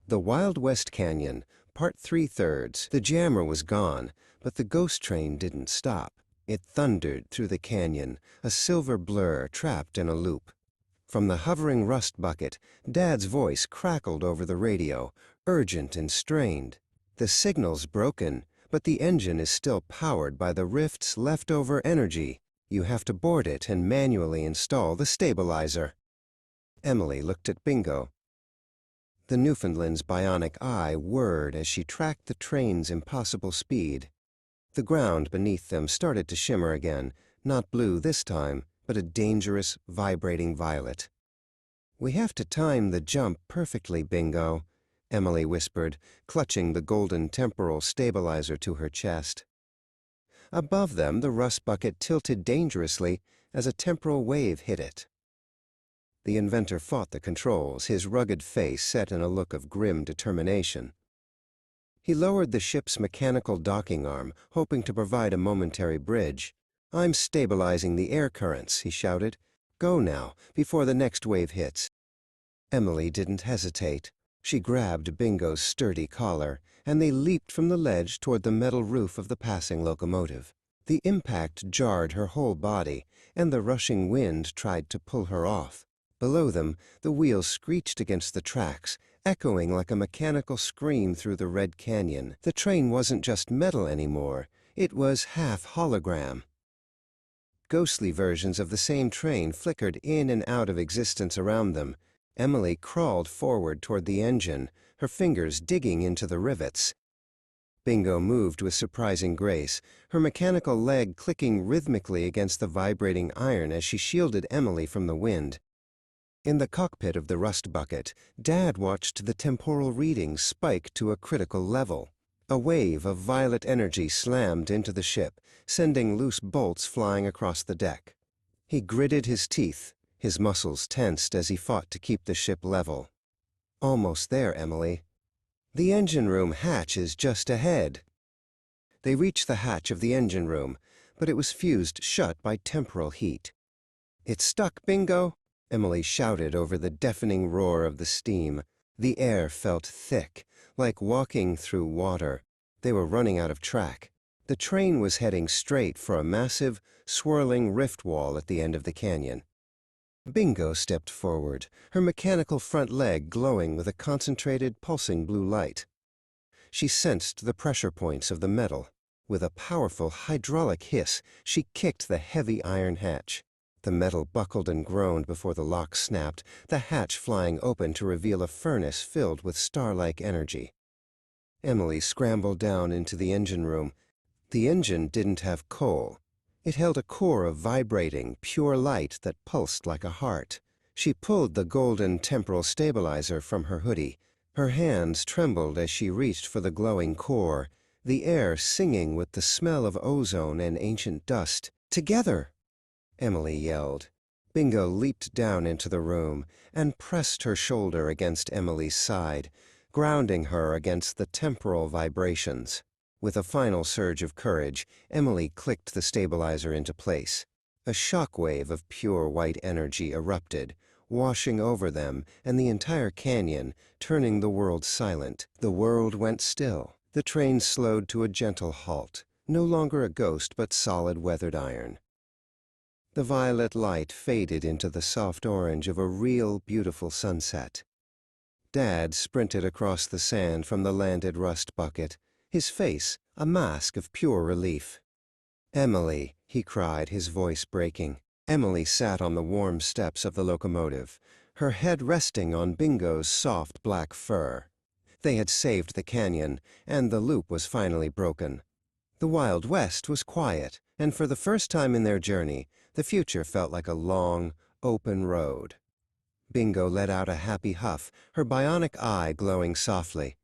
The Wild West Canyon, Part 3/3. The jammer was gone, but the ghost train didn't stop. It thundered through the canyon, a silver blur trapped in a loop. From the hovering rust bucket, Dad's voice crackled over the radio, urgent and strained. The signal's broken, but the engine is still powered by the rift's leftover energy. You have to board it and manually install the stabilizer. Emily looked at Bingo. The Newfoundland's bionic eye whirred as she tracked the train's impossible speed. The ground beneath them started to shimmer again, not blue this time, but a dangerous, vibrating violet. "We have to time the jump perfectly, Bingo," Emily whispered, clutching the golden temporal stabilizer to her chest. Above them, the rust bucket tilted dangerously as a temporal wave hit it. The inventor fought the controls, his rugged face set in a look of grim determination. He lowered the ship's mechanical docking arm, hoping to provide a momentary bridge. "I'm stabilizing the air currents," he shouted. "Go now, before the next wave hits." Emily didn't hesitate. She grabbed Bingo's sturdy collar, and they leaped from the ledge toward the metal roof of the passing locomotive. The impact jarred her whole body, and the rushing wind tried to pull her off. Below them, the wheels screeched against the tracks, echoing like a mechanical scream through the red canyon. The train wasn't just metal anymore. It was half hologram. Ghostly versions of the same train flickered in and out of existence around them. Emily crawled forward toward the engine, her fingers digging into the rivets. Bingo moved with surprising grace, her mechanical leg clicking rhythmically against the vibrating iron as she shielded Emily from the wind. In the cockpit of the rust bucket, Dad watched the temporal readings spike to a critical level. A wave of violet energy slammed into the ship, sending loose bolts flying across the deck. He gritted his teeth, his muscles tensed as he fought to keep the ship level. "Almost there, Emily. The engine room hatch is just ahead." They reached the hatch of the engine room, but it was fused shut by temporal heat. "It's stuck, Bingo!" Emily shouted over the deafening roar of the steam. The air felt thick, like walking through water. They were running out of track. The train was heading straight for a massive, swirling rift wall at the end of the canyon. Bingo stepped forward, her mechanical front leg glowing with a concentrated, pulsing blue light. She sensed the pressure points of the metal. With a powerful hydraulic hiss, she kicked the heavy iron hatch. The metal buckled and groaned before the lock snapped, the hatch flying open to reveal a furnace filled with star-like energy. Emily scrambled down into the engine room. The engine didn't have coal. It held a core of vibrating, pure light that pulsed like a heart. She pulled the golden temporal stabilizer from her hoodie. Her hands trembled as she reached for the glowing core, the air singing with the smell of ozone and ancient dust. "Together!" Emily yelled. Bingo leaped down into the room and pressed her shoulder against Emily's side, grounding her against the temporal vibrations. With a final surge of courage, Emily clicked the stabilizer into place. A shockwave of pure white energy erupted, washing over them and the entire canyon, turning the world silent. The world went still. The train slowed to a gentle halt, no longer a ghost but solid weathered iron. The violet light faded into the soft orange of a real, beautiful sunset. Dad sprinted across the sand from the landed rust bucket, his face a mask of pure relief. "Emily," he cried, his voice breaking. Emily sat on the warm steps of the locomotive, her head resting on Bingo's soft black fur. They had saved the canyon, and the loop was finally broken. The Wild West was quiet, and for the first time in their journey, the future felt like a long, open road. Bingo let out a happy huff, her bionic eye glowing softly.